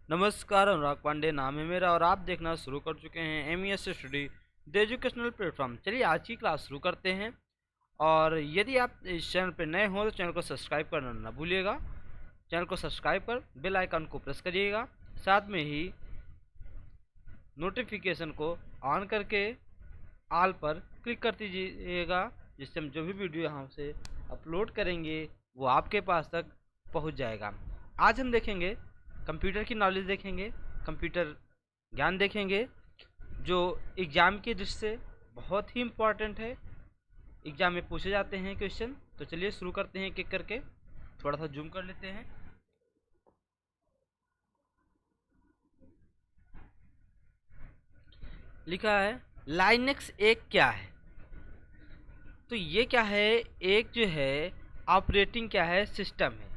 नमस्कार, अनुराग पांडे नाम है मेरा और आप देखना शुरू कर चुके हैं MES study the educational platform. चलिए आज की क्लास शुरू करते हैं। और यदि आप इस चैनल पर नए हो तो चैनल को सब्सक्राइब करना ना भूलिएगा। चैनल को सब्सक्राइब कर बेल आइकन को प्रेस करिएगा, साथ में ही नोटिफिकेशन को ऑन करके ऑल पर क्लिक कर दीजिएगा, जिससे हम जो भी वीडियो यहाँ से अपलोड करेंगे वो आपके पास तक पहुँच जाएगा। आज हम देखेंगे कंप्यूटर की नॉलेज, देखेंगे कंप्यूटर ज्ञान, देखेंगे जो एग्ज़ाम की दृष्टि से बहुत ही इम्पोर्टेंट है। एग्ज़ाम में पूछे जाते हैं क्वेश्चन। तो चलिए शुरू करते हैं एक एक करके। थोड़ा सा जूम कर लेते हैं। लिखा है लाइनेक्स एक क्या है। तो ये क्या है, एक जो है ऑपरेटिंग क्या है, सिस्टम है।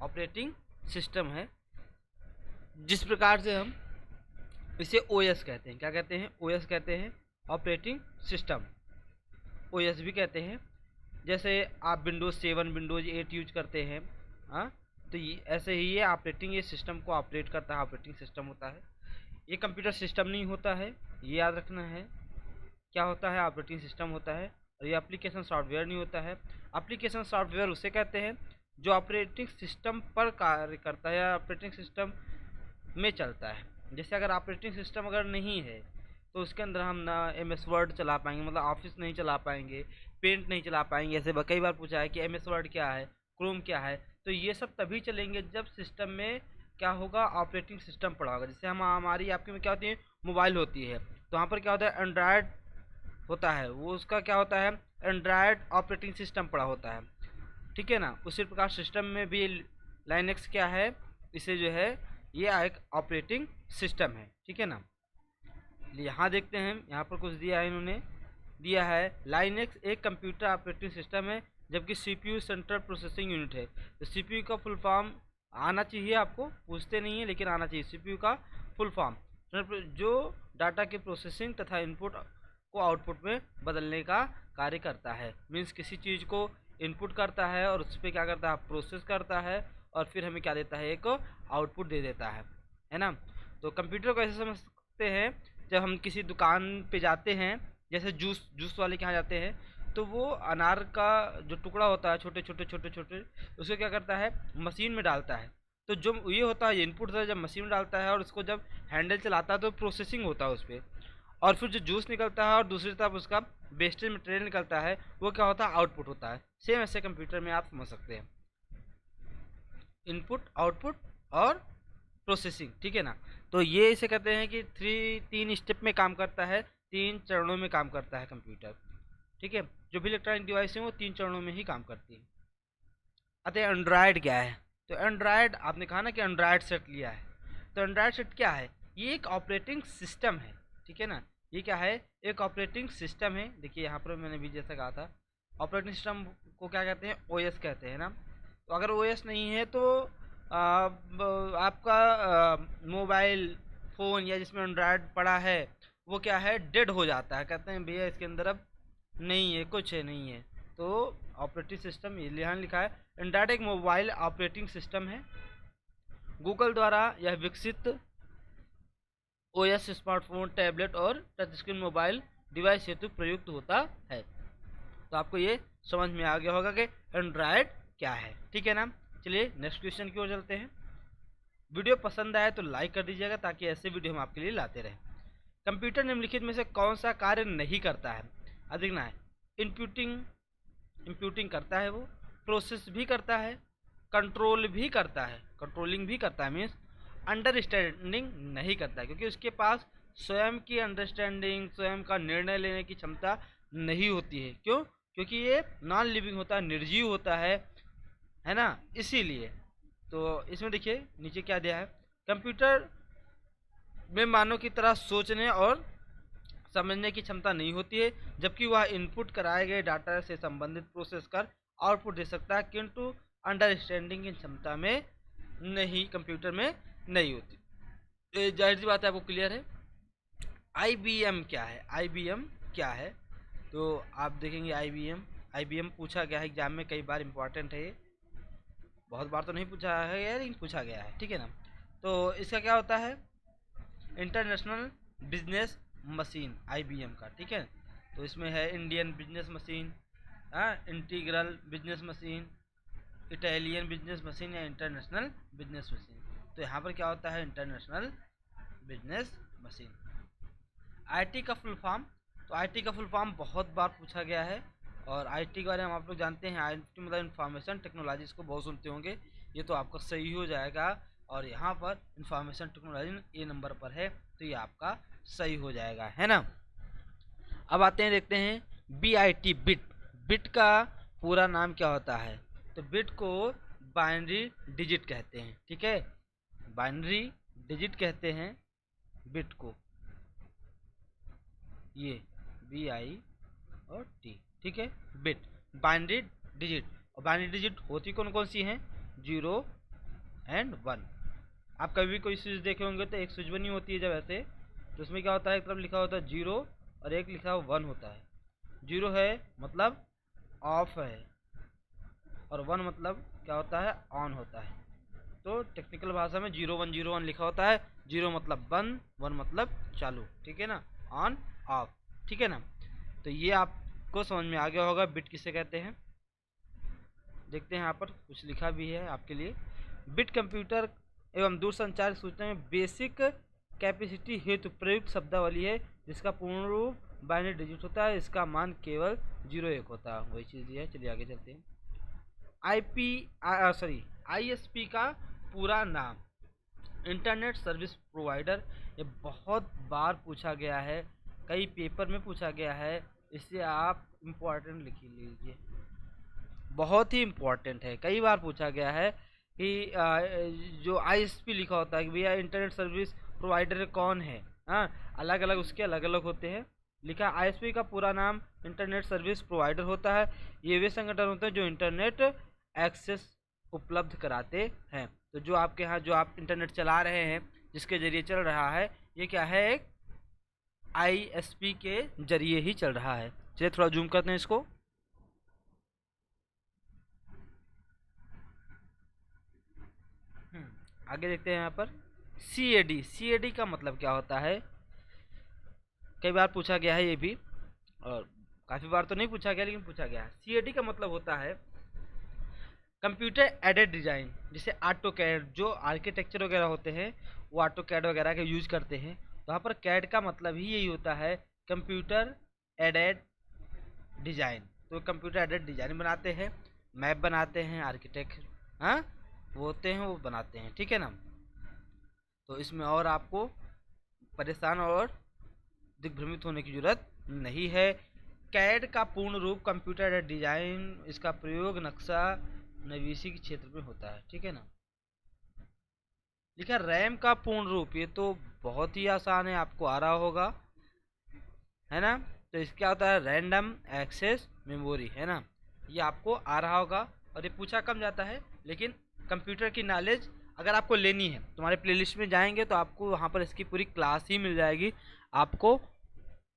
ऑपरेटिंग सिस्टम है, जिस प्रकार से हम इसे OS कहते हैं। क्या कहते हैं? OS कहते हैं, ऑपरेटिंग सिस्टम। OS भी कहते हैं। जैसे आप विंडोज़ 7 विंडोज़ 8 यूज करते हैं, हाँ, तो ये ऐसे ही ये ऑपरेटिंग, ये सिस्टम को ऑपरेट करता है, ऑपरेटिंग सिस्टम होता है। ये कंप्यूटर सिस्टम नहीं होता है, ये याद रखना है। क्या होता है? ऑपरेटिंग सिस्टम होता है। और ये एप्लीकेशन सॉफ्टवेयर नहीं होता है। एप्लीकेशन सॉफ्टवेयर उसे कहते हैं जो ऑपरेटिंग सिस्टम पर कार्य करता है या ऑपरेटिंग सिस्टम में चलता है। जैसे अगर ऑपरेटिंग सिस्टम अगर नहीं है तो उसके अंदर हम ना MS वर्ड चला पाएंगे, मतलब ऑफिस नहीं चला पाएंगे, पेंट नहीं चला पाएंगे। ऐसे कई बार पूछा है कि MS वर्ड क्या है, क्रोम क्या है। तो ये सब तभी चलेंगे जब सिस्टम में क्या होगा, ऑपरेटिंग सिस्टम पड़ा होगा। जैसे हम हमारी आपके में क्या होती है, मोबाइल होती है, तो वहाँ पर क्या होता है, एंड्रॉयड होता है, वो उसका क्या होता है, एंड्रॉयड ऑपरेटिंग सिस्टम पड़ा होता है। ठीक है ना। उसी प्रकार सिस्टम में भी लाइनेक्स क्या है, इसे जो है ये एक ऑपरेटिंग सिस्टम है। ठीक है ना। यहाँ देखते हैं, यहाँ पर कुछ दिया है, इन्होंने दिया है लाइनेक्स एक कंप्यूटर ऑपरेटिंग सिस्टम है, जबकि CPU सेंट्रल प्रोसेसिंग यूनिट है। तो CPU का फुल फॉर्म आना चाहिए, आपको पूछते नहीं है लेकिन आना चाहिए। CPU का फुल फॉर्म जो डाटा की प्रोसेसिंग तथा इनपुट को आउटपुट में बदलने का कार्य करता है। मीन्स किसी चीज़ को इनपुट करता है और उस पर क्या करता है, प्रोसेस करता है, और फिर हमें क्या देता है, एक आउटपुट दे देता है ना। तो कंप्यूटर को ऐसे समझ सकते हैं, जब हम किसी दुकान पे जाते हैं, जैसे जूस वाले के यहाँ जाते हैं, तो वो अनार का जो टुकड़ा होता है, छोटे छोटे छोटे छोटे, उसको क्या करता है, मशीन में डालता है। तो जो ये होता है, इनपुट होता है, जब मशीन में डालता है और उसको जब हैंडल चलाता है तो प्रोसेसिंग होता है उस पर, और फिर जो जूस निकलता है और दूसरी तरफ उसका वेस्टेज मटेरियल निकलता है, वो क्या होता है, आउटपुट होता है। सेम ऐसे कंप्यूटर में आप समझ सकते हैं, इनपुट आउटपुट और प्रोसेसिंग। ठीक है ना। तो ये इसे कहते हैं कि तीन स्टेप में काम करता है, 3 चरणों में काम करता है कंप्यूटर। ठीक है। जो भी इलेक्ट्रॉनिक डिवाइस है वो 3 चरणों में ही काम करती है। अतः एंड्रॉयड क्या है? तो एंड्रॉयड, आपने कहा ना कि एंड्रॉयड सेट लिया है, तो एंड्रॉयड सेट क्या है? ये एक ऑपरेटिंग सिस्टम है। ठीक है ना। ये क्या है? एक ऑपरेटिंग सिस्टम है। देखिए यहाँ पर मैंने भी जैसा कहा था, ऑपरेटिंग सिस्टम को क्या कहते हैं, OS कहते हैं ना। तो अगर OS नहीं है तो आपका मोबाइल फ़ोन या जिसमें एंड्रॉयड पड़ा है वो क्या है, डेड हो जाता है। कहते हैं भैया इसके अंदर अब नहीं है, कुछ है, नहीं है। तो ऑपरेटिंग सिस्टम यहाँ लिखा है, एंड्रॉयड एक मोबाइल ऑपरेटिंग सिस्टम है, गूगल द्वारा यह विकसित OS स्मार्टफोन, टैबलेट और टच स्क्रीन मोबाइल डिवाइस हेतु प्रयुक्त होता है। तो आपको ये समझ में आ गया होगा कि एंड्रॉयड क्या है। ठीक है ना। चलिए नेक्स्ट क्वेश्चन की ओर चलते हैं। वीडियो पसंद आए तो लाइक कर दीजिएगा, ताकि ऐसे वीडियो हम आपके लिए लाते रहें। कंप्यूटर निम्नलिखित में से कौन सा कार्य नहीं करता है? अब देखना है, इंप्यूटिंग करता है, वो प्रोसेस भी करता है, कंट्रोल भी करता है, कंट्रोलिंग भी करता है, मीन्स अंडरस्टैंडिंग नहीं करता है, क्योंकि उसके पास स्वयं की अंडरस्टैंडिंग, स्वयं का निर्णय लेने की क्षमता नहीं होती है। क्यों? क्योंकि ये नॉन लिविंग होता है, निर्जीव होता है ना, इसीलिए। तो इसमें देखिए नीचे क्या दिया है, कंप्यूटर में मानव की तरह सोचने और समझने की क्षमता नहीं होती है, जबकि वह इनपुट कराए गए डाटा से संबंधित प्रोसेस कर आउटपुट दे सकता है, किंतु अंडरस्टैंडिंग की क्षमता में नहीं, कंप्यूटर में नहीं होती। जाहिर सी बात है, आपको क्लियर है। IBM क्या है? IBM क्या है? तो आप देखेंगे IBM पूछा गया है एग्जाम में कई बार, इंपॉर्टेंट है ये, बहुत बार तो नहीं पूछा है यार, लेकिन पूछा गया है। ठीक है ना। तो इसका क्या होता है, इंटरनेशनल बिजनेस मशीन IBM का, ठीक है। तो इसमें है Indian business machine, integral business machine, Italian business machine या इंटरनेशनल बिजनेस मशीन। तो यहाँ पर क्या होता है, इंटरनेशनल बिजनेस मशीन। IT का फुल फॉर्म, तो IT का फुल फॉर्म बहुत बार पूछा गया है, और IT के बारे में आप लोग जानते हैं, IT मतलब इंफॉर्मेशन टेक्नोलॉजी, इसको बहुत सुनते होंगे, ये तो आपका सही हो जाएगा। और यहाँ पर इंफॉर्मेशन टेक्नोलॉजी A नंबर पर है, तो ये आपका सही हो जाएगा, है ना। अब आते हैं, देखते हैं BIT, बिट। बिट का पूरा नाम क्या होता है, तो बिट को बाइनरी डिजिट कहते हैं, ठीक है, बाइनरी डिजिट कहते हैं बिट को, ये BIT, ठीक है, बिट बाइनरी डिजिट। और बाइनरी डिजिट होती कौन कौन सी हैं, 0 और 1। आप कभी भी कोई स्विच देखे होंगे तो एक स्विच बनी होती है जब ऐसे, तो उसमें क्या होता है, एक तरफ लिखा होता है 0 और एक लिखा हुआ 1 होता है। 0 है मतलब ऑफ है, और 1 मतलब क्या होता है, ऑन होता है। तो टेक्निकल भाषा में 0101 लिखा होता है, 0 मतलब बंद, 1 मतलब चालू, ठीक है ना, ऑन ऑफ, ठीक है ना। तो ये आपको समझ में आ गया होगा बिट किसे कहते हैं। देखते हैं यहाँ पर कुछ लिखा भी है आपके लिए। बिट कंप्यूटर एवं दूरसंचार सूचना में बेसिक कैपेसिटी हेतु प्रयुक्त शब्दावली है, जिसका पूर्ण रूप बाइनरी डिजिट होता है, इसका मान केवल 0-1 होता है, वही चीज़ है। चलिए आगे चलते हैं। ISP का पूरा नाम, इंटरनेट सर्विस प्रोवाइडर। ये बहुत बार पूछा गया है, कई पेपर में पूछा गया है, इससे आप इम्पोर्टेंट लिख लीजिए, बहुत ही इम्पोर्टेंट है, कई बार पूछा गया है कि जो ISP लिखा होता है कि भैया इंटरनेट सर्विस प्रोवाइडर कौन है, हाँ, अलग अलग उसके अलग अलग होते हैं। लिखा ISP का पूरा नाम इंटरनेट सर्विस प्रोवाइडर होता है, ये वे संगठन होते हैं जो इंटरनेट एक्सेस उपलब्ध कराते हैं। तो जो आपके यहाँ जो आप इंटरनेट चला रहे हैं, जिसके जरिए चल रहा है, ये क्या है, एक ISP के जरिए ही चल रहा है। चलिए थोड़ा जूम करते हैं इसको। आगे देखते हैं यहाँ पर CAD का मतलब क्या होता है, कई बार पूछा गया है ये भी, और काफ़ी बार तो नहीं पूछा गया लेकिन पूछा गया है। CAD का मतलब होता है कंप्यूटर एडेड डिज़ाइन, जैसे AutoCAD, जो आर्किटेक्चर वगैरह होते हैं वो AutoCAD वगैरह के यूज करते हैं। तो यहाँ पर CAD का मतलब ही यही होता है, कंप्यूटर एडेड डिज़ाइन। तो कंप्यूटर एडेड डिज़ाइन बनाते हैं, मैप बनाते हैं, आर्किटेक्ट हाँ वो होते हैं, वो बनाते हैं, ठीक है ना। तो इसमें और आपको परेशान और दिग्भ्रमित होने की जरूरत नहीं है। CAD का पूर्ण रूप कंप्यूटर एडेड डिज़ाइन, इसका प्रयोग नक्शा नवीसी के क्षेत्र में होता है, ठीक है ना। लिखा रैम का पूर्ण रूप, ये तो बहुत ही आसान है, आपको आ रहा होगा, है ना। तो इसका क्या होता है, रैंडम एक्सेस मेमोरी, है ना, ये आपको आ रहा होगा। और ये पूछा कम जाता है, लेकिन कंप्यूटर की नॉलेज अगर आपको लेनी है, तुम्हारे प्लेलिस्ट में जाएंगे तो आपको वहाँ पर इसकी पूरी क्लास ही मिल जाएगी आपको,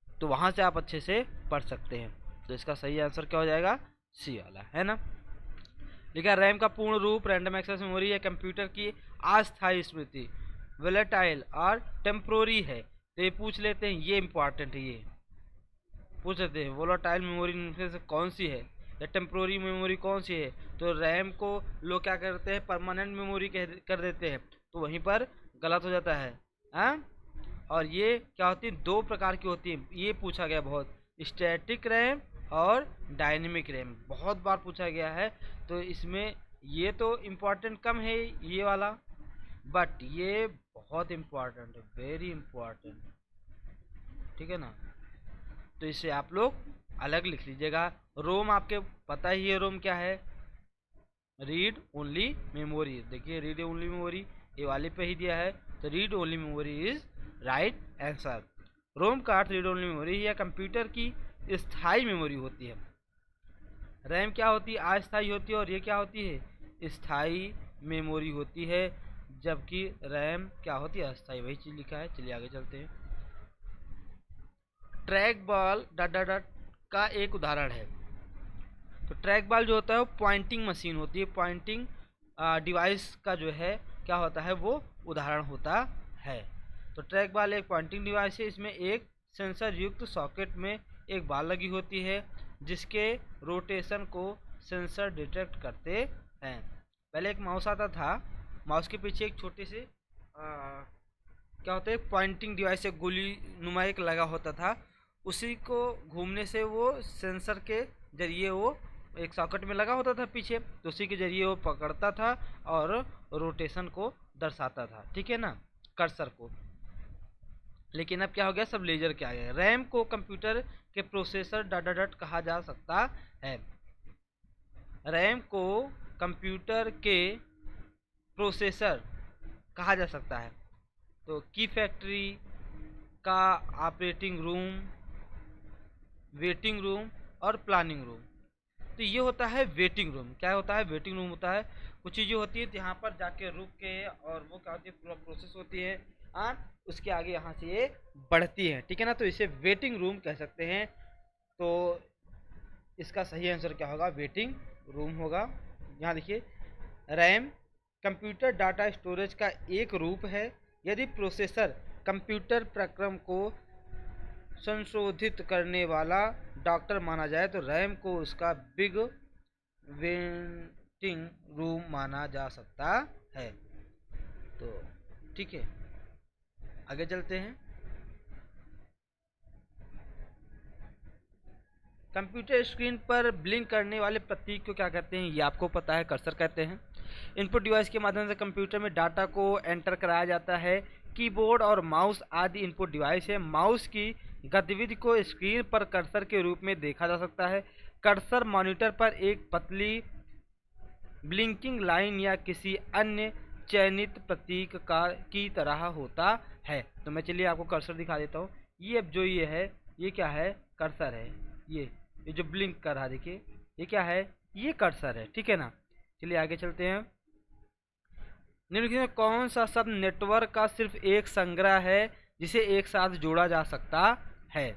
तो वहाँ से आप अच्छे से पढ़ सकते हैं। तो इसका सही आंसर क्या हो जाएगा, C वाला, है ना। लिखा रैम का पूर्ण रूप रैंडम एक्सेस मेमोरी है, कंप्यूटर की अस्थायी स्मृति, वोलेटाइल और टेम्पोररी है। तो ये पूछ लेते हैं, ये इंपॉर्टेंट है, ये पूछ लेते हैं वोलेटाइल मेमोरी इनमें से कौन सी है, या टेम्पोररी मेमोरी कौन सी है। तो रैम को लोग क्या करते हैं, परमानेंट मेमोरी कर देते हैं, तो वहीं पर गलत हो जाता है, हाँ। और ये क्या होती है, दो प्रकार की होती है, ये पूछा गया बहुत, स्टैटिक रैम और डायनेमिक रैम, बहुत बार पूछा गया है। तो इसमें ये तो इम्पोर्टेंट कम है ये वाला, बट ये बहुत इम्पोर्टेंट है, वेरी इम्पोर्टेंट, ठीक है ना। तो इसे आप लोग अलग लिख लीजिएगा। रोम आपके पता ही है, रोम क्या है, रीड ओनली मेमोरी। देखिए रीड ओनली मेमोरी ये वाले पे ही दिया है, तो read only memory is right answer. ROM का अर्थ रीड ओनली मेमोरी या कंप्यूटर की स्थायी मेमोरी होती है। रैम क्या होती है, अस्थायी होती है, और ये क्या होती है, स्थायी मेमोरी होती है, जबकि रैम क्या होती है, अस्थायी, वही चीज़ लिखा है। चलिए आगे चलते हैं। Track ball dot dot dot का एक उदाहरण है। तो ट्रैक बॉल जो होता है वो पॉइंटिंग मशीन होती है, पॉइंटिंग डिवाइस का जो है क्या होता है, वो उदाहरण होता है। तो ट्रैक बॉल एक पॉइंटिंग डिवाइस है, इसमें एक सेंसर युक्त सॉकेट में एक बॉल लगी होती है जिसके रोटेशन को सेंसर डिटेक्ट करते हैं। पहले एक माउस आता था, माउस के पीछे एक छोटी सी क्या होता है, पॉइंटिंग डिवाइस, एक गोली नुमा एक लगा होता था, उसी को घूमने से वो सेंसर के जरिए वो एक सॉकेट में लगा होता था पीछे, तो उसी के जरिए वो पकड़ता था और रोटेशन को दर्शाता था, ठीक है ना, कर्सर को। लेकिन अब क्या हो गया, सब लेजर के आ गया। रैम को कंप्यूटर के प्रोसेसर डॉट कहा जा सकता है। रैम को कंप्यूटर के प्रोसेसर कहा जा सकता है। तो की फैक्ट्री का ऑपरेटिंग रूम, वेटिंग रूम और प्लानिंग रूम। तो ये होता है वेटिंग रूम। क्या होता है, वेटिंग रूम होता है, कुछ चीज़ें होती है तो यहाँ पर जाके रुक के, और वो क्या होती है, पूरा प्रोसेस होती है, उसके आगे यहाँ से ये बढ़ती है, ठीक है ना, तो इसे वेटिंग रूम कह सकते हैं। तो इसका सही आंसर क्या होगा, वेटिंग रूम होगा। यहाँ देखिए, रैम कंप्यूटर डाटा स्टोरेज का एक रूप है। यदि प्रोसेसर कंप्यूटर प्रक्रम को संशोधित करने वाला डॉक्टर माना जाए तो रैम को उसका बिग वेटिंग रूम माना जा सकता है। तो ठीक है, आगे चलते हैं। कंप्यूटर स्क्रीन पर ब्लिंक करने वाले प्रतीक को क्या कहते हैं, ये आपको पता है, कर्सर कहते हैं। इनपुट डिवाइस के माध्यम से कंप्यूटर में डाटा को एंटर कराया जाता है। कीबोर्ड और माउस आदि इनपुट डिवाइस है। माउस की गतिविधि को स्क्रीन पर कर्सर के रूप में देखा जा सकता है। कर्सर मॉनिटर पर एक पतली ब्लिंकिंग लाइन या किसी अन्य चयनित प्रतीक की तरह होता है। तो मैं चलिए आपको कर्सर दिखा देता हूँ। ये अब जो ये है, ये क्या है, कर्सर है। ये जो ब्लिंक कर रहा है, देखिए ये क्या है, ये कर्सर है, ठीक है ना। चलिए आगे चलते हैं। निम्नलिखित में कौन सा शब्द नेटवर्क का सिर्फ एक संग्रह है जिसे एक साथ जोड़ा जा सकता है।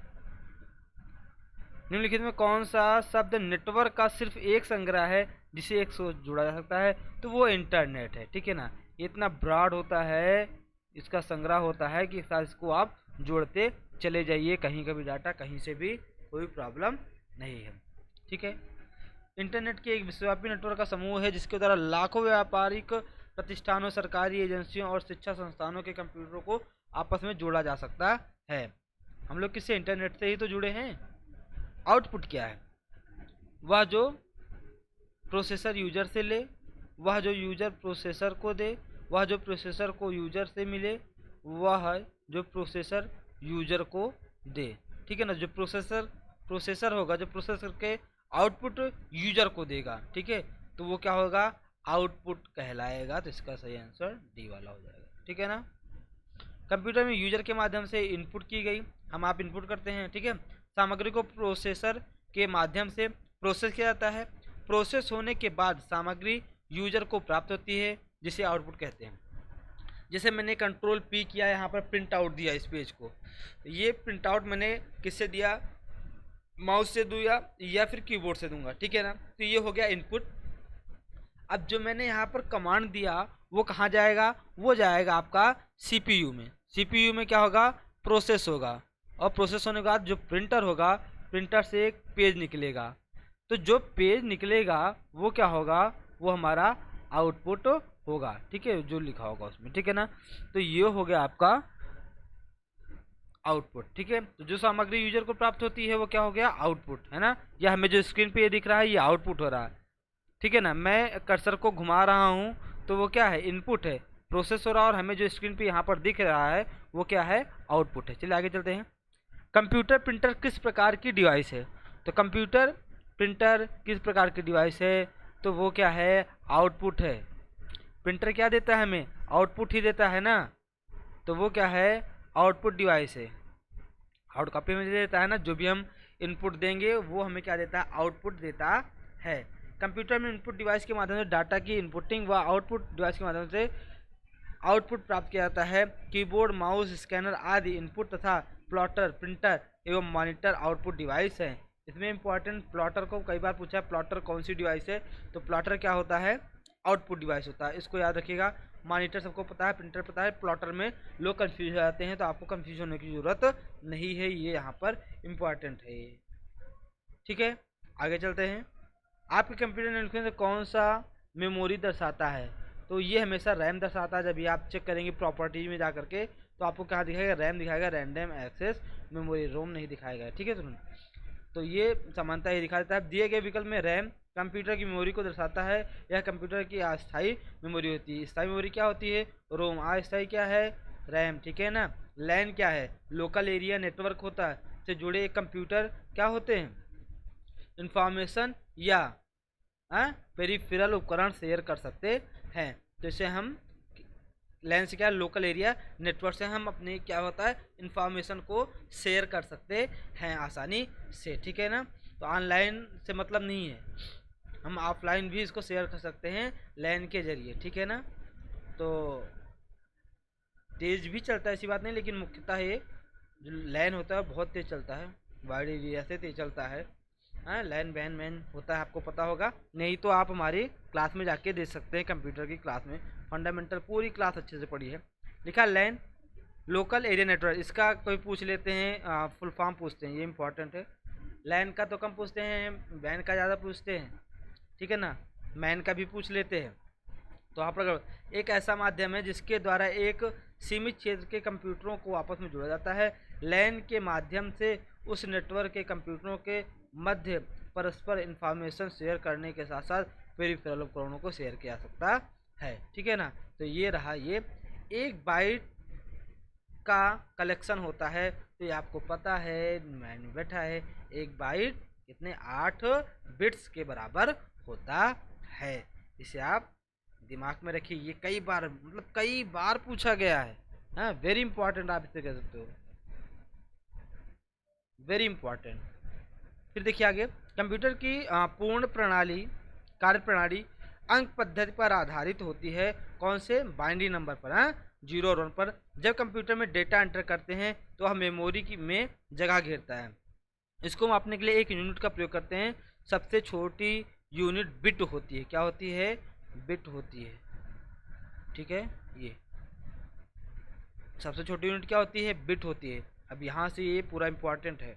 निम्नलिखित में कौन सा शब्द नेटवर्क का सिर्फ एक संग्रह है जिसे एक साथ जोड़ा जा सकता है, तो वो इंटरनेट है, ठीक है ना। इतना ब्रॉड होता है, इसका संग्रह होता है कि साथ इसको आप जोड़ते चले जाइए, कहीं का भी डाटा कहीं से भी कोई प्रॉब्लम नहीं है, ठीक है। इंटरनेट के एक विश्वव्यापी नेटवर्क का समूह है जिसके द्वारा लाखों व्यापारिक प्रतिष्ठानों, सरकारी एजेंसियों और शिक्षा संस्थानों के कंप्यूटरों को आपस में जोड़ा जा सकता है। हम लोग किससे, इंटरनेट से ही तो जुड़े हैं। आउटपुट क्या है, वह जो प्रोसेसर यूजर से ले, वह जो यूजर प्रोसेसर को दे, वह जो प्रोसेसर को यूजर से मिले, वह जो प्रोसेसर यूजर को दे, ठीक है ना। जो प्रोसेसर होगा, जो प्रोसेसर के आउटपुट यूजर को देगा, ठीक है, तो वो क्या होगा, आउटपुट कहलाएगा। तो इसका सही आंसर डी वाला हो जाएगा, ठीक है ना। कंप्यूटर में यूजर के माध्यम से इनपुट की गई, हम आप इनपुट करते हैं, ठीक है, सामग्री को प्रोसेसर के माध्यम से प्रोसेस किया जाता है। प्रोसेस होने के बाद सामग्री यूजर को प्राप्त होती है जिसे आउटपुट कहते हैं। जैसे मैंने कंट्रोल पी किया, यहाँ पर प्रिंट आउट दिया इस पेज को, ये प्रिंट आउट मैंने किससे दिया, माउस से दूंगा या फिर कीबोर्ड से दूंगा, ठीक है ना। तो ये हो गया इनपुट। अब जो मैंने यहाँ पर कमांड दिया वो कहाँ जाएगा, वो जाएगा आपका सीपीयू में। सीपीयू में क्या होगा, प्रोसेस होगा, और प्रोसेस होने के बाद जो प्रिंटर होगा, प्रिंटर से एक पेज निकलेगा। तो जो पेज निकलेगा वो क्या होगा, वो हमारा आउटपुट होगा, ठीक है, जो लिखा होगा उसमें, ठीक है ना। तो ये हो गया आपका आउटपुट, ठीक है। तो जो सामग्री यूजर को प्राप्त होती है वो क्या हो गया, आउटपुट, है ना। या हमें जो स्क्रीन पे ये दिख रहा है ये आउटपुट हो रहा है, ठीक है ना। मैं कर्सर को घुमा रहा हूँ तो वो क्या है, इनपुट है, प्रोसेस हो रहा है, और हमें जो स्क्रीन पे यहाँ पर दिख रहा है वो क्या है, आउटपुट है। चलिए आगे चलते हैं। कंप्यूटर प्रिंटर किस प्रकार की डिवाइस है। तो कंप्यूटर प्रिंटर किस प्रकार की डिवाइस है, तो वो क्या है, आउटपुट है। प्रिंटर क्या देता है हमें, आउटपुट ही देता है ना, तो वो क्या है, आउटपुट डिवाइस है। आउट कॉपी में देता है ना, जो भी हम इनपुट देंगे वो हमें क्या देता है, आउटपुट देता है। कंप्यूटर में इनपुट डिवाइस के माध्यम से डाटा की इनपुटिंग व आउटपुट डिवाइस के माध्यम से आउटपुट प्राप्त किया जाता है। कीबोर्ड, माउस, स्कैनर आदि इनपुट तथा प्लॉटर, प्रिंटर एवं मॉनिटर आउटपुट डिवाइस है। इसमें इंपॉर्टेंट, प्लॉटर को कई बार पूछा है, प्लॉटर कौन सी डिवाइस है, तो प्लॉटर क्या होता है, आउटपुट डिवाइस होता है, इसको याद रखिएगा। मॉनिटर सबको पता है, प्रिंटर पता है, प्लॉटर में लोग कंफ्यूज हो जाते हैं, तो आपको कंफ्यूज होने की ज़रूरत नहीं है, ये यहाँ पर इम्पॉर्टेंट है। ठीक है, आगे चलते हैं। आपके कंप्यूटर नेटवर्क से कौन सा मेमोरी दर्शाता है? तो ये हमेशा रैम दर्शाता है। जब ये आप चेक करेंगे प्रॉपर्टीज में जा करके, तो आपको क्या दिखाएगा? रैम दिखाएगा, रैंडम एक्सेस मेमोरी, रोम नहीं दिखाएगा। ठीक है, तो ये समानता ये दिखा देता है। दिए गए विकल्प में रैम कंप्यूटर की मेमोरी को दर्शाता है, यह कंप्यूटर की अस्थायी मेमोरी होती है। स्थायी मेमोरी क्या होती है? रोम। अस्थायी क्या है? रैम। ठीक है ना। लैन क्या है? लोकल एरिया नेटवर्क होता है, से जुड़े एक कंप्यूटर क्या होते हैं? इंफॉर्मेशन या पेरिफेरल उपकरण शेयर कर सकते हैं। जैसे हम लैन से क्या, लोकल एरिया नेटवर्क से हम अपने क्या होता है, इंफॉर्मेशन को शेयर कर सकते हैं आसानी से। ठीक है ना। तो ऑनलाइन से मतलब नहीं है, हम ऑफलाइन भी इसको शेयर कर सकते हैं लैन के जरिए। ठीक है ना। तो तेज भी चलता है, ऐसी बात नहीं, लेकिन मुख्यतः ये जो लैन होता है बहुत तेज चलता है, वाइड एरिया से तेज चलता है। हाँ, लैन बैन मैन होता है, आपको पता होगा। नहीं तो आप हमारी क्लास में जाके देख सकते हैं, कंप्यूटर की क्लास में फंडामेंटल पूरी क्लास अच्छे से पढ़ी है। लिखा लैन लोकल एरिया नेटवर्क, इसका कोई पूछ लेते हैं, फुल फॉर्म पूछते हैं, ये इंपॉर्टेंट है। लैन का तो कम पूछते हैं, बैन का ज़्यादा पूछते हैं। ठीक है ना। मैन का भी पूछ लेते हैं। तो आप अगर एक ऐसा माध्यम है जिसके द्वारा एक सीमित क्षेत्र के कंप्यूटरों को आपस में जोड़ा जाता है। लैन के माध्यम से उस नेटवर्क के कंप्यूटरों के मध्य परस्पर इंफॉर्मेशन शेयर करने के साथ साथ पेरिफेरल उपकरणों को शेयर किया जा सकता है। ठीक है ना। तो ये रहा, ये एक बाइट का कलेक्शन होता है। तो ये आपको पता है, मैंने बैठा है, एक बाइट कितने 8 बिट्स के बराबर होता है। इसे आप दिमाग में रखिए, ये कई बार मतलब कई बार पूछा गया है। हाँ, वेरी इंपॉर्टेंट आप इसे कह सकते हो, वेरी इंपॉर्टेंट। फिर देखिए आगे, कंप्यूटर की पूर्ण प्रणाली कार्य प्रणाली अंक पद्धति पर आधारित होती है। कौन से? बाइनरी नंबर पर, हाँ, 0 और 1 पर। जब कंप्यूटर में डेटा एंटर करते हैं तो हम मेमोरी की में जगह घेरता है। इसको मापने के लिए एक यूनिट का प्रयोग करते हैं। सबसे छोटी यूनिट बिट होती है। क्या होती है? बिट होती है। ठीक है, ये सबसे छोटी यूनिट क्या होती है? बिट होती है। अब यहाँ से ये पूरा इंपॉर्टेंट है।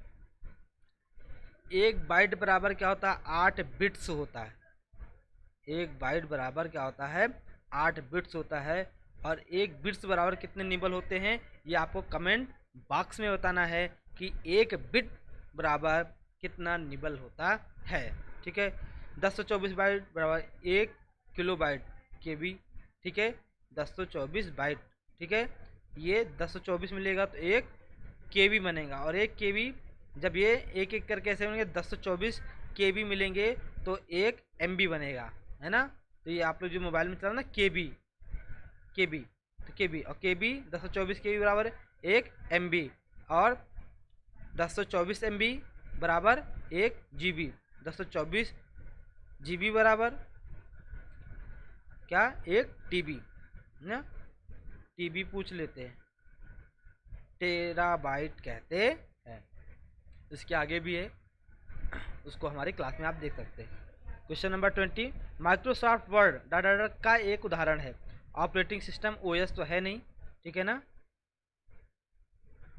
एक बाइट बराबर क्या होता है? 8 बिट्स होता है। एक बाइट बराबर क्या होता है? 8 बिट्स होता है। और एक बिट्स बराबर कितने निबल होते हैं, ये आपको कमेंट बॉक्स में बताना है कि एक बिट बराबर कितना निबल होता है। ठीक है। 1024 बाइट बराबर 1 किलो बाइट KB। ठीक है, 1024 बाइट। ठीक है, ये 1024 मिलेगा तो 1 KB बनेगा। और 1 KB जब ये एक एक करके ऐसे बनेंगे, 1024 KB मिलेंगे तो 1 MB बनेगा, है ना। तो ये आप लोग जो मोबाइल में चला ना KB, तो KB और KB 1024 KB बराबर 1 MB, और 1024 MB बराबर 1 GB। 1024 GB बराबर क्या? 1 TB ना। TB पूछ लेते हैं, टेराबाइट कहते हैं। इसके आगे भी है, उसको हमारी क्लास में आप देख सकते हैं। Question number 20, Microsoft word data का एक उदाहरण है। ऑपरेटिंग सिस्टम OS तो है नहीं, ठीक है ना।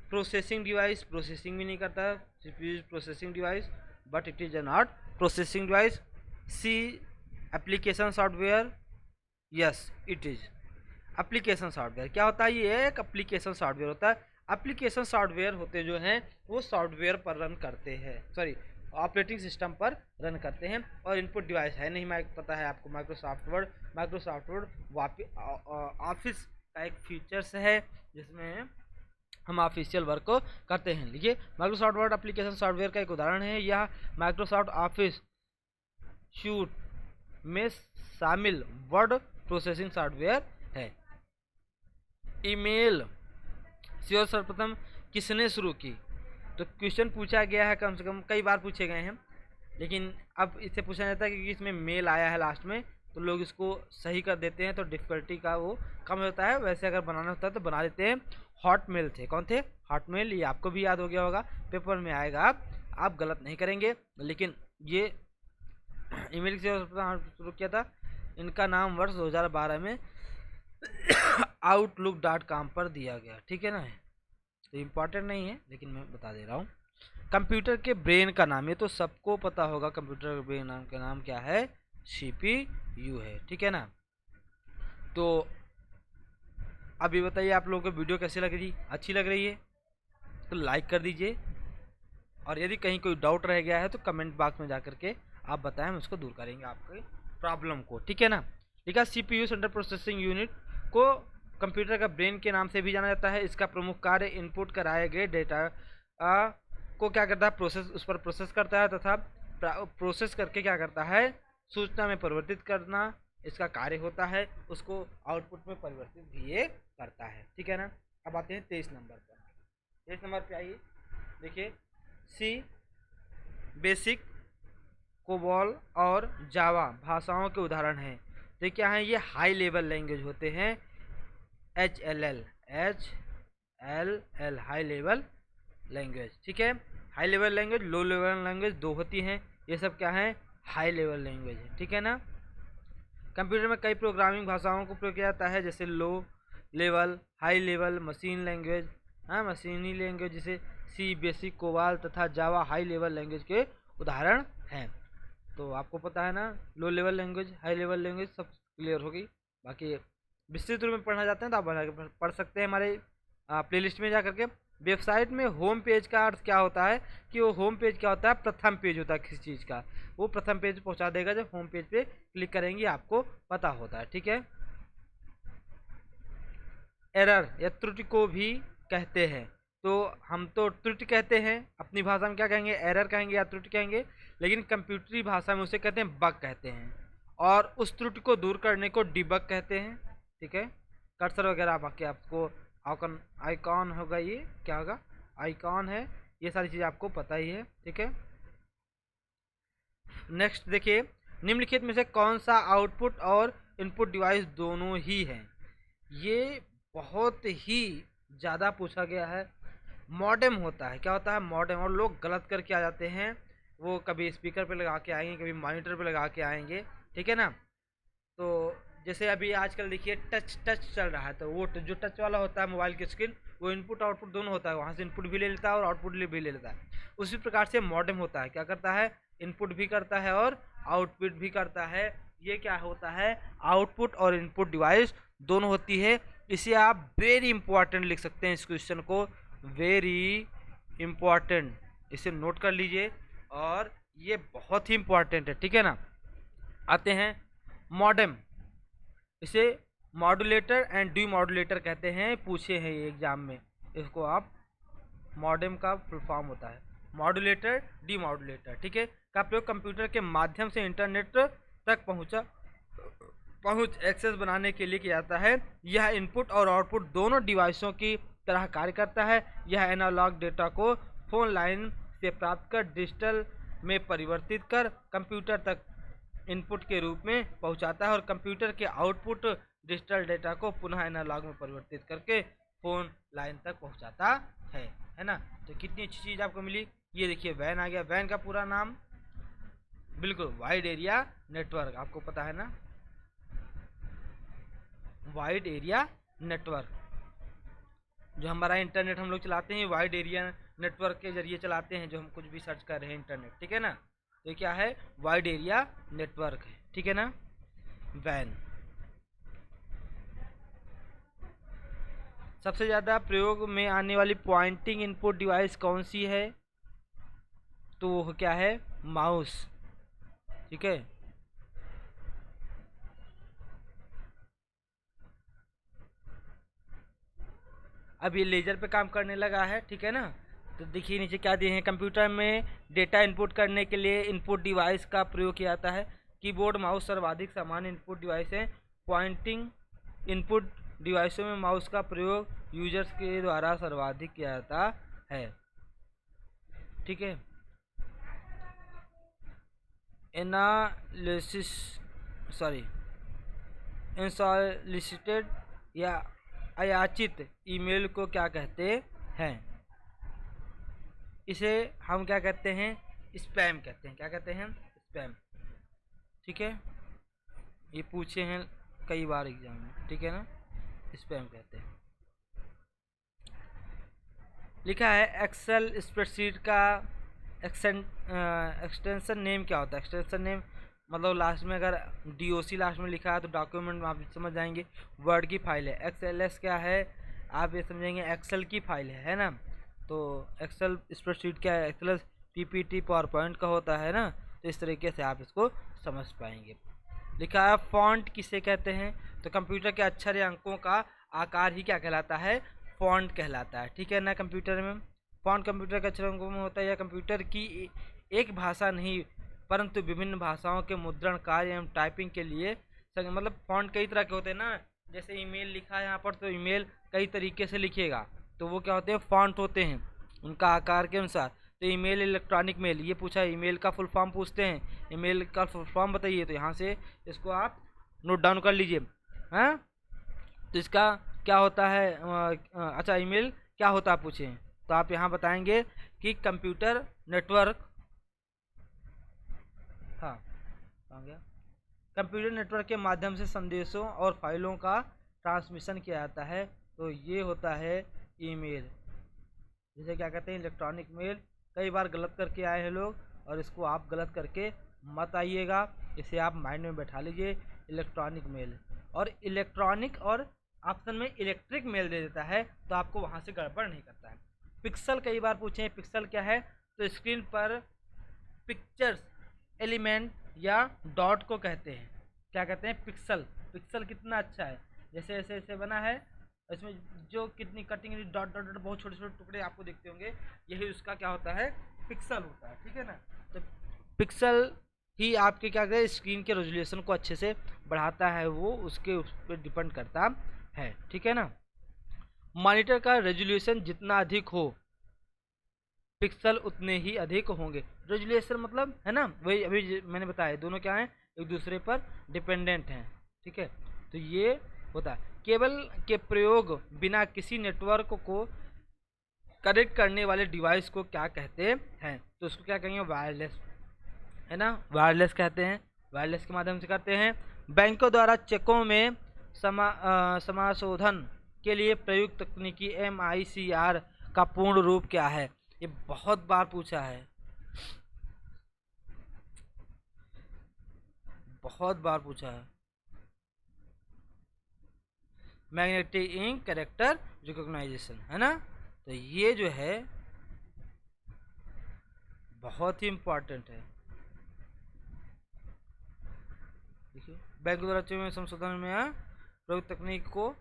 प्रोसेसिंग डिवाइस, प्रोसेसिंग भी नहीं करता। CPU processing device but it is not processing device. C application software, yes it is application software. क्या होता है? ये एक एप्लीकेशन सॉफ्टवेयर होता है। एप्लीकेशन सॉफ्टवेयर होते जो हैं वो सॉफ्टवेयर पर रन करते हैं, सॉरी ऑपरेटिंग सिस्टम पर रन करते हैं। और इनपुट डिवाइस है नहीं, पता है आपको। माइक्रोसॉफ्ट वर्ड ऑफिस का एक फीचर्स है जिसमें हम ऑफिशियल वर्क को करते हैं। लिखिए, माइक्रोसॉफ्ट वर्ड एप्लीकेशन सॉफ्टवेयर का एक उदाहरण है। यह माइक्रोसॉफ्ट ऑफिस सूट में शामिल वर्ड प्रोसेसिंग सॉफ्टवेयर है। ईमेल सेवा सर्वप्रथम किसने शुरू की? तो क्वेश्चन पूछा गया है, कम से कम कई बार पूछे गए हैं, लेकिन अब इससे पूछा जाता है क्योंकि इसमें मेल आया है लास्ट में, तो लोग इसको सही कर देते हैं, तो डिफ़िकल्टी का वो कम होता है। वैसे अगर बनाना होता है तो बना देते हैं। हॉटमेल थे। कौन थे? हॉटमेल। ये आपको भी याद हो गया होगा, पेपर में आएगा, आप गलत नहीं करेंगे। लेकिन ये ईमेल की सेवा शुरू किया था। इनका नाम वर्ष 2012 में outlook.com पर दिया गया, ठीक है ना। तो इम्पॉर्टेंट नहीं है लेकिन मैं बता दे रहा हूँ। कंप्यूटर के ब्रेन का नाम, ये तो सबको पता होगा, कंप्यूटर के ब्रेन का नाम क्या है, CPU है, ठीक है ना। तो अभी बताइए आप लोगों को वीडियो कैसी लग रही, अच्छी लग रही है तो लाइक कर दीजिए, और यदि कहीं कोई डाउट रह गया है तो कमेंट बॉक्स में जा करके आप बताएं, हम उसको दूर करेंगे आपके प्रॉब्लम को, ठीक है ना। ठीक है, CPU सेंट्रल प्रोसेसिंग यूनिट को कंप्यूटर का ब्रेन के नाम से भी जाना जाता है। इसका प्रमुख कार्य इनपुट कराए गए डेटा को क्या करता है, उस पर प्रोसेस करता है तथा प्रोसेस करके क्या करता है, सूचना में परिवर्तित करना इसका कार्य होता है, उसको आउटपुट में परिवर्तित भी ये करता है, ठीक है ना। अब आते हैं 23 नंबर पर। 23 नंबर पे आइए, देखिए सी, बेसिक, कोबॉल और जावा भाषाओं के उदाहरण हैं। तो क्या है, ये हाई लेवल लैंग्वेज होते हैं, HLL हाई लेवल लैंग्वेज, ठीक है। High level language, low level language दो होती हैं, ये सब क्या है, हाई लेवल लैंग्वेज है, ठीक है ना। कंप्यूटर में कई प्रोग्रामिंग भाषाओं को प्रयोग किया जाता है, जैसे low level, high level, machine language, हाँ मशीनी लैंग्वेज जैसे सी, बेसिक, कोबाल तथा जावा हाई लेवल लैंग्वेज के उदाहरण हैं। तो आपको पता है ना, low level language, high level language सब क्लियर होगी। बाकी विस्तृत रूप में पढ़ना चाहते हैं तो आप पढ़ सकते हैं हमारे प्लेलिस्ट में जा करके। वेबसाइट में होम पेज का अर्थ क्या होता है, कि वो होम पेज क्या होता है, प्रथम पेज होता है किसी चीज़ का, वो प्रथम पेज पहुंचा देगा, जब होम पेज पे क्लिक करेंगे आपको पता होता है, ठीक है। एरर या त्रुटि को भी कहते हैं, तो हम तो त्रुटि कहते हैं, अपनी भाषा में क्या कहेंगे, एरर कहेंगे या त्रुटि कहेंगे, लेकिन कंप्यूटरी भाषा में उसे कहते हैं बग कहते हैं, और उस त्रुटि को दूर करने को डिबग कहते हैं, ठीक है। कर्सर वगैरह बाकी आपको आइकॉन होगा, ये क्या होगा, आइकॉन है, ये सारी चीज़ें आपको पता ही है, ठीक है। नेक्स्ट देखिए, निम्नलिखित में से कौन सा आउटपुट और इनपुट डिवाइस दोनों ही है, ये बहुत ही ज़्यादा पूछा गया है। मॉडेम होता है, क्या होता है, मॉडेम, और लोग गलत करके आ जाते हैं, वो कभी स्पीकर पे लगा के आएंगे, कभी मॉनिटर पे लगा के आएंगे, ठीक है ना। तो जैसे अभी आजकल देखिए टच चल रहा है, तो वो जो टच वाला होता है मोबाइल की स्क्रीन, वो इनपुट आउटपुट दोनों होता है, वहाँ से इनपुट भी ले लेता है और आउटपुट भी ले लेता है। उसी प्रकार से मॉडेम होता है, क्या करता है, इनपुट भी करता है और आउटपुट भी करता है। ये क्या होता है, आउटपुट और इनपुट डिवाइस दोनों होती है। इसे आप वेरी इंपॉर्टेंट लिख सकते हैं, इस क्वेश्चन को वेरी इंपॉर्टेंट, इसे नोट कर लीजिए, और ये बहुत ही इंपॉर्टेंट है, ठीक है ना। आते हैं मॉडेम, इसे मॉड्यूलेटर एंड डीमॉड्यूलेटर कहते हैं, पूछे हैं ये एग्जाम में, इसको आप मॉडेम का फुल फॉर्म होता है मॉड्यूलेटर डीमॉड्यूलेटर, ठीक है, का प्रयोग कंप्यूटर के माध्यम से इंटरनेट तक पहुंच एक्सेस बनाने के लिए किया जाता है। यह इनपुट और आउटपुट दोनों डिवाइसों की तरह कार्य करता है। यह एनालॉग डेटा को फोन लाइन से प्राप्त कर डिजिटल में परिवर्तित कर कंप्यूटर तक इनपुट के रूप में पहुंचाता है, और कंप्यूटर के आउटपुट डिजिटल डेटा को पुनः एनालॉग में परिवर्तित करके फोन लाइन तक पहुंचाता है ना। तो कितनी अच्छी चीज़ आपको मिली। ये देखिए वैन आ गया, वैन का पूरा नाम बिल्कुल वाइड एरिया नेटवर्क, आपको पता है ना, वाइड एरिया नेटवर्क। जो हमारा इंटरनेट हम लोग चलाते हैं वाइड एरिया नेटवर्क के जरिए चलाते हैं, जो हम कुछ भी सर्च कर रहे हैं इंटरनेट, ठीक है ना। तो ये क्या है, वाइड एरिया नेटवर्क है, ठीक है ना, वैन। सबसे ज़्यादा प्रयोग में आने वाली पॉइंटिंग इनपुट डिवाइस कौन सी है, तो वो क्या है, माउस, ठीक है। अब ये लेजर पे काम करने लगा है, ठीक है ना। तो देखिए नीचे क्या दिए हैं, कंप्यूटर में डेटा इनपुट करने के लिए इनपुट डिवाइस का प्रयोग किया जाता है। कीबोर्ड, माउस सर्वाधिक सामान्य इनपुट डिवाइस है। पॉइंटिंग इनपुट डिवाइसों में माउस का प्रयोग यूजर्स के द्वारा सर्वाधिक किया जाता है, ठीक है। अनसॉलिसिटेड या अयाचित ईमेल को क्या कहते हैं, इसे हम क्या कहते हैं, स्पैम कहते हैं, क्या कहते हैं, स्पैम, ठीक है। ये पूछे हैं कई बार एग्जाम में, ठीक है ना। इस पे हम कहते हैं। लिखा है एक्सेल स्प्रेडशीट का एक्सटेंशन नेम क्या होता है। एक्सटेंशन नेम मतलब लास्ट में अगर DOC लास्ट में लिखा है तो डॉक्यूमेंट में आप समझ जाएंगे वर्ड की फाइल है। XLS क्या है आप ये समझेंगे एक्सेल की फाइल है ना। तो एक्सेल स्प्रेडशीट क्या है, एक्सेल PPT पावर पॉइंट का होता है ना। तो इस तरीके से आप इसको समझ पाएंगे। लिखा है फॉन्ट किसे कहते हैं, तो कंप्यूटर के अक्षर या अंकों का आकार ही क्या कहलाता है, फॉन्ट कहलाता है। ठीक है ना। कंप्यूटर में फॉन्ट कंप्यूटर के अक्षर अंकों में होता है या कंप्यूटर की एक भाषा नहीं परंतु विभिन्न भाषाओं के मुद्रण कार्य एवं टाइपिंग के लिए मतलब फॉन्ट कई तरह के होते हैं ना। जैसे ईमेल लिखा है यहाँ पर तो ईमेल कई तरीके से लिखेगा तो वो क्या होते हैं, फॉन्ट होते हैं उनका आकार के अनुसार। तो ईमेल इलेक्ट्रॉनिक मेल, ये पूछा ईमेल का फुल फॉर्म पूछते हैं, ईमेल का फुल फॉर्म बताइए। तो यहाँ से इसको आप नोट डाउन कर लीजिए। हाँ तो इसका क्या होता है, अच्छा ईमेल क्या होता है पूछे तो आप यहाँ बताएंगे कि कंप्यूटर नेटवर्क, हाँ कहाँ गया, कंप्यूटर नेटवर्क के माध्यम से संदेशों और फाइलों का ट्रांसमिशन किया जाता है। तो ये होता है ईमेल, जिसे क्या कहते हैं इलेक्ट्रॉनिक मेल। कई बार गलत करके आए हैं लोग और इसको आप गलत करके मत आइएगा, इसे आप माइंड में बैठा लीजिए इलेक्ट्रॉनिक मेल। और इलेक्ट्रॉनिक और ऑप्शन में इलेक्ट्रिक मेल दे देता है तो आपको वहाँ से गड़बड़ नहीं करता है। पिक्सल कई बार पूछे, पिक्सल क्या है, तो स्क्रीन पर पिक्चर्स एलिमेंट या डॉट को कहते हैं, क्या कहते हैं पिक्सल। पिक्सल कितना अच्छा है, जैसे ऐसे ऐसे बना है इसमें जो कितनी कटिंग डॉट डॉट डॉट बहुत छोटे छोटे टुकड़े आपको दिखते होंगे, यही उसका क्या होता है, पिक्सल होता है। ठीक है ना। तो पिक्सल ही आपके क्या कहते हैं स्क्रीन के रेजोल्यूशन को अच्छे से बढ़ाता है, वो उसके उस पर डिपेंड करता है। ठीक है ना। मॉनिटर का रेजोल्यूशन जितना अधिक हो पिक्सल उतने ही अधिक होंगे। रेजोल्यूशन मतलब है ना, वही अभी मैंने बताया दोनों क्या हैं, एक दूसरे पर डिपेंडेंट हैं। ठीक है। तो ये होता है। केबल के प्रयोग बिना किसी नेटवर्क को कनेक्ट करने वाले डिवाइस को क्या कहते हैं, तो उसको क्या कहेंगे, वायरलेस, है ना, वायरलेस कहते हैं। वायरलेस के माध्यम से करते हैं। बैंकों द्वारा चेकों में समाशोधन के लिए प्रयुक्त तकनीकी MICR का पूर्ण रूप क्या है, ये बहुत बार पूछा है, बहुत बार पूछा है। मैग्नेटिक इंक कैरेक्टर रिकॉग्नाइजेशन, है ना। तो ये जो है बहुत ही इम्पोर्टेंट है। देखिए बैंक द्वारा में संशोधन में प्रयुक्त तकनीक को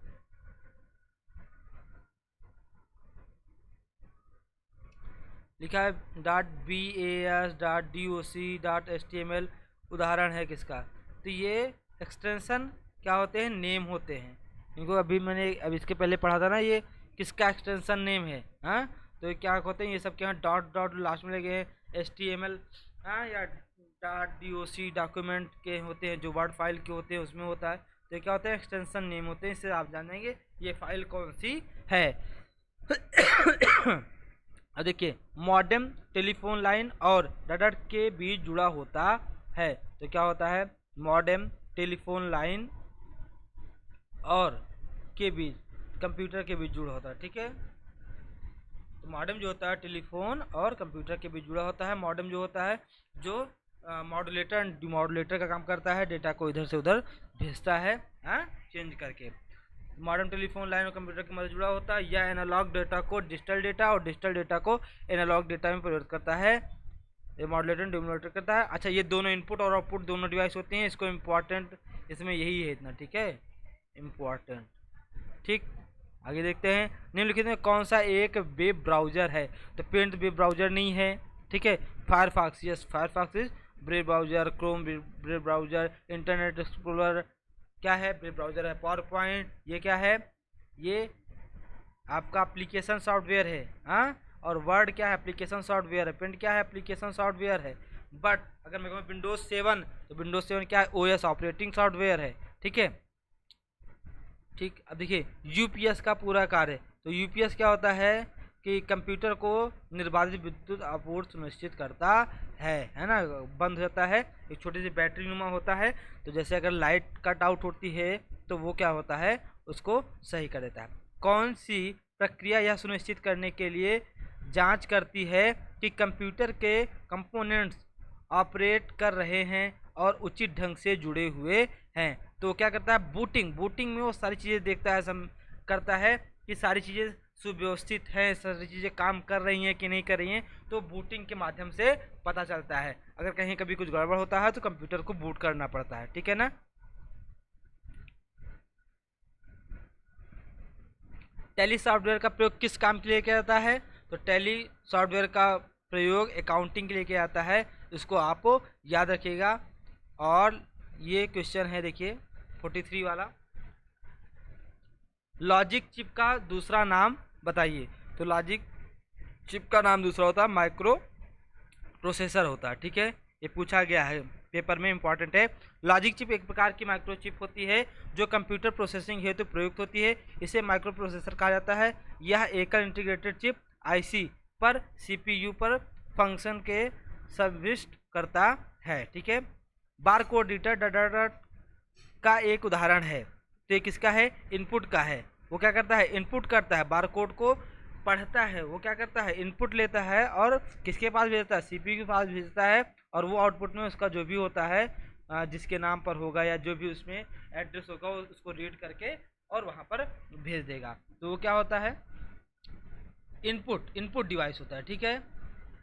लिखा है .BAS.DOC.HTML उदाहरण है किसका, तो ये एक्सटेंशन क्या होते हैं, नेम होते हैं। इनको अभी मैंने अब इसके पहले पढ़ा था ना, ये किसका एक्सटेंशन नेम है। हाँ तो ये क्या होते हैं, ये सब क्या डॉट डॉट लास्ट में लगे हैं, HTML हाँ या .DOC डॉक्यूमेंट के होते हैं, जो वर्ड फाइल के होते हैं उसमें होता है। तो ये क्या होते हैं, एक्सटेंशन नेम होते हैं, इससे आप जान जाएंगे ये फाइल कौन सी है। अब देखिए मॉडेम टेलीफोन लाइन और डाटा के बीच जुड़ा होता है। तो क्या होता है, मॉडेम टेलीफोन लाइन और के बीच, कंप्यूटर के बीच जुड़ा होता है। ठीक है। तो मॉडेम जो होता है टेलीफोन और कंप्यूटर के बीच जुड़ा होता है। मॉडेम जो होता है जो मॉड्यूलेटर डिमॉड्यूलेटर का काम करता है, डेटा को इधर से उधर भेजता है चेंज करके। मॉडर्न टेलीफोन लाइन और कंप्यूटर की मदद जुड़ा होता है। यह एनालॉग डेटा को डिजिटल डेटा और डिजिटल डेटा को एनालॉग डेटा में परिवर्तित करता है। ये मॉड्यूलेटर डिमॉड्यूलेटर करता है। अच्छा ये दोनों इनपुट और आउटपुट दोनों डिवाइस होते हैं, इसको इम्पोर्टेंट इसमें यही है इतना। ठीक है, इम्पोर्टेंट। ठीक, आगे देखते हैं। निम्नलिखित में कौन सा एक वेब ब्राउजर है, तो पेंट वेब ब्राउजर नहीं है। ठीक है। Firefox, yes Firefox is web browser. Chrome web browser. Internet explorer क्या है, वेब ब्राउजर है। पावर पॉइंट ये क्या है, ये आपका एप्लीकेशन सॉफ्टवेयर है। हाँ और वर्ड क्या है, एप्लीकेशन सॉफ्टवेयर है। पेंट क्या है, एप्लीकेशन सॉफ्टवेयर है। बट अगर मैं कहूँ विंडोज 7 तो विंडोज 7 क्या है, OS ऑपरेटिंग सॉफ्टवेयर है। ठीक है। ठीक, अब देखिए UPS का पूरा कार्य, तो UPS क्या होता है कि कंप्यूटर को निर्बाधित विद्युत आपूर्ति सुनिश्चित करता है ना। बंद हो जाता है, एक छोटी सी बैटरी नुमा होता है, तो जैसे अगर लाइट कट आउट होती है तो वो क्या होता है, उसको सही कर देता है। कौन सी प्रक्रिया यह सुनिश्चित करने के लिए जांच करती है कि कंप्यूटर के कंपोनेंट्स ऑपरेट कर रहे हैं और उचित ढंग से जुड़े हुए हैं? तो क्या करता है, बूटिंग। बूटिंग में वो सारी चीज़ें देखता है, करता है कि सारी चीज़ें सुव्यवस्थित हैं, सारी चीज़ें काम कर रही हैं कि नहीं कर रही हैं। तो बूटिंग के माध्यम से पता चलता है। अगर कहीं कभी कुछ गड़बड़ होता है तो कंप्यूटर को बूट करना पड़ता है, ठीक है ना। टैली सॉफ्टवेयर का प्रयोग किस काम के लिए किया जाता है? तो टैली सॉफ्टवेयर का प्रयोग अकाउंटिंग के लिए किया जाता है, इसको आप याद रखिएगा। और ये क्वेश्चन है, देखिए 43 वाला, लॉजिक चिप का दूसरा नाम बताइए। तो लॉजिक चिप का नाम दूसरा होता है माइक्रो प्रोसेसर होता है, ठीक है। ये पूछा गया है पेपर में, इंपॉर्टेंट है। लॉजिक चिप एक प्रकार की माइक्रो चिप होती है जो कंप्यूटर प्रोसेसिंग हेतु प्रयुक्त होती है। इसे माइक्रो प्रोसेसर कहा जाता है। यह एकल इंटीग्रेटेड चिप आईसी पर सीपीयू पर फंक्शन के सबविष्ट करता है, ठीक है। बारकोड रीडर डाटा का एक उदाहरण है। तो ये किसका है? इनपुट का है। वो क्या करता है? इनपुट करता है, बारकोड को पढ़ता है। वो क्या करता है? इनपुट लेता है और किसके पास भेजता है? सीपीयू के पास भेजता है। और वो आउटपुट में उसका जो भी होता है, जिसके नाम पर होगा या जो भी उसमें एड्रेस होगा, उसको रीड करके और वहाँ पर भेज देगा। तो वो क्या होता है? इनपुट डिवाइस होता है, ठीक है।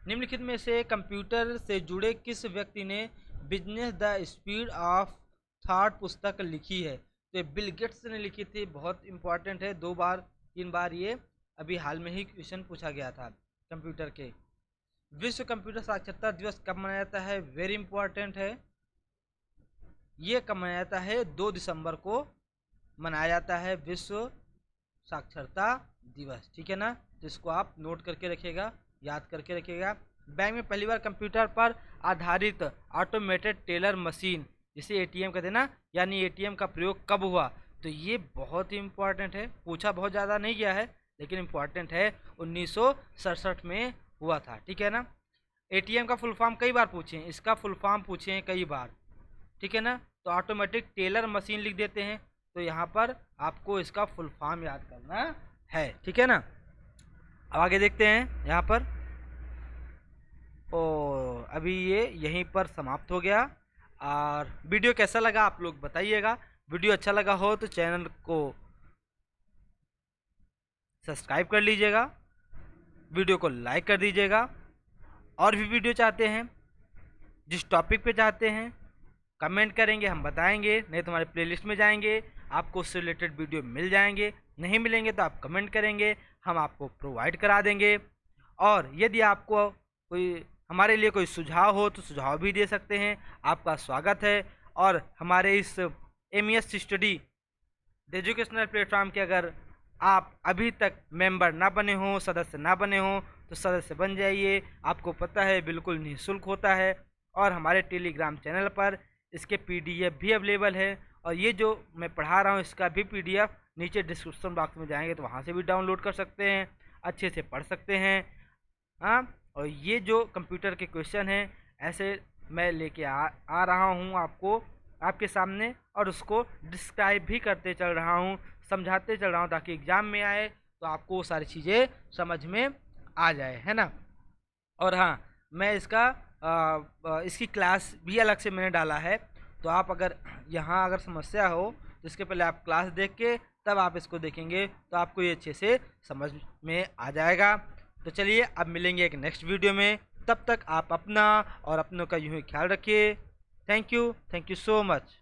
निम्नलिखित में से कंप्यूटर से जुड़े किस व्यक्ति ने business the speed of thought पुस्तक लिखी है? तो बिल गेट्स ने लिखी थी। बहुत इंपॉर्टेंट है, 2 बार 3 बार ये अभी हाल में ही क्वेश्चन पूछा गया था कंप्यूटर के। विश्व कंप्यूटर साक्षरता दिवस कब मनाया जाता है? वेरी इंपॉर्टेंट है। ये कब मनाया जाता है? 2 दिसंबर को मनाया जाता है विश्व साक्षरता दिवस, ठीक है ना। तो इसको आप नोट करके रखिएगा, याद करके रखिएगा। बैंक में पहली बार कंप्यूटर पर आधारित ऑटोमेटेड टेलर मशीन, जिसे एटीएम कहते हैं ना, यानी एटीएम का प्रयोग कब हुआ? तो ये बहुत ही इंपॉर्टेंट है, पूछा बहुत ज़्यादा नहीं गया है लेकिन इम्पॉर्टेंट है। 1967 में हुआ था, ठीक है ना। एटीएम का फुल फॉर्म कई बार पूछे हैं, इसका फुल फॉर्म पूछे हैं कई बार, ठीक है ना। तो ऑटोमेटिक टेलर मशीन लिख देते हैं। तो यहाँ पर आपको इसका फुल फॉर्म याद करना है, ठीक है ना। अब आगे देखते हैं यहाँ पर। और अभी ये यहीं पर समाप्त हो गया। और वीडियो कैसा लगा आप लोग बताइएगा। वीडियो अच्छा लगा हो तो चैनल को सब्सक्राइब कर लीजिएगा, वीडियो को लाइक कर दीजिएगा। और भी वीडियो चाहते हैं, जिस टॉपिक पे चाहते हैं कमेंट करेंगे, हम बताएंगे। नहीं तो हमारे प्लेलिस्ट में जाएंगे, आपको उससे रिलेटेड वीडियो मिल जाएंगे। नहीं मिलेंगे तो आप कमेंट करेंगे, हम आपको प्रोवाइड करा देंगे। और यदि आपको कोई हमारे लिए कोई सुझाव हो तो सुझाव भी दे सकते हैं, आपका स्वागत है। और हमारे इस MES स्टडी एजुकेशनल प्लेटफॉर्म के अगर आप अभी तक मेंबर ना बने हो, सदस्य ना बने हो, तो सदस्य बन जाइए। आपको पता है बिल्कुल निःशुल्क होता है। और हमारे टेलीग्राम चैनल पर इसके PDF भी अवेलेबल है। और ये जो मैं पढ़ा रहा हूँ इसका भी PDF नीचे डिस्क्रिप्शन बॉक्स में जाएंगे तो वहाँ से भी डाउनलोड कर सकते हैं, अच्छे से पढ़ सकते हैं। हाँ, और ये जो कंप्यूटर के क्वेश्चन हैं ऐसे मैं लेके आ रहा हूँ आपको आपके सामने, और उसको डिस्क्राइब भी करते चल रहा हूँ, समझाते चल रहा हूँ, ताकि एग्ज़ाम में आए तो आपको वो सारी चीज़ें समझ में आ जाए, है ना। और हाँ, मैं इसकी क्लास भी अलग से मैंने डाला है। तो आप अगर यहाँ अगर समस्या हो तो इसके पहले आप क्लास देख के तब आप इसको देखेंगे तो आपको ये अच्छे से समझ में आ जाएगा। तो चलिए अब मिलेंगे एक नेक्स्ट वीडियो में। तब तक आप अपना और अपनों का यूँ ही ख्याल रखिए। Thank you so much.